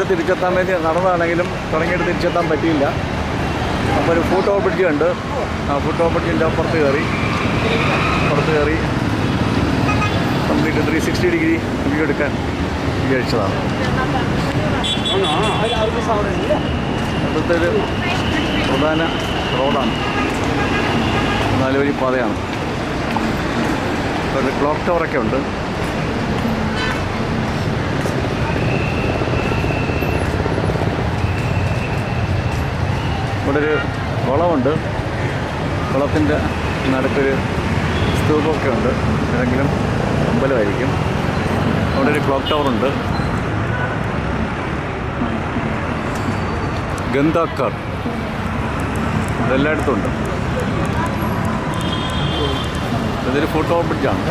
തുടങ്ങിയിട്ട് തിരിച്ചെത്താൻ വേണ്ടി നടന്നതാണെങ്കിലും തുടങ്ങിയിട്ട് തിരിച്ചെത്താൻ പറ്റിയില്ല. അപ്പോൾ ഒരു ഫുട് ഓവർ ബ്രിഡ്ജ് ഉണ്ട്. ആ ഫുട് ഓവർ ബ്രിഡ്ജിൻ്റെ പുറത്ത് കയറി കംപ്ലീറ്റ് 360 ഡിഗ്രി വ്യൂ എടുക്കാൻ വിചാരിച്ചതാണ്. അവിടുത്തെ ഒരു പ്രധാന റോഡാണ്, 4 വഴി പാതയാണ്. ഒരു ക്ലോക്ക് ടവറൊക്കെ ഉണ്ട്. ഇവിടെ ഒരു കുളമുണ്ട്. കുളത്തിൻ്റെ നടുക്കൊരു സ്തൂപമൊക്കെ ഉണ്ട്. ഏതെങ്കിലും അമ്പലമായിരിക്കും. അവിടെ ഒരു ക്ലോക്ക് ടവറുണ്ട്. ഗന്ധാക്കർ ഇതെല്ലായിടത്തും ഉണ്ട്. ഇതൊരു ഫുട് ഓവർ ബ്രിഡ്ജാണ്.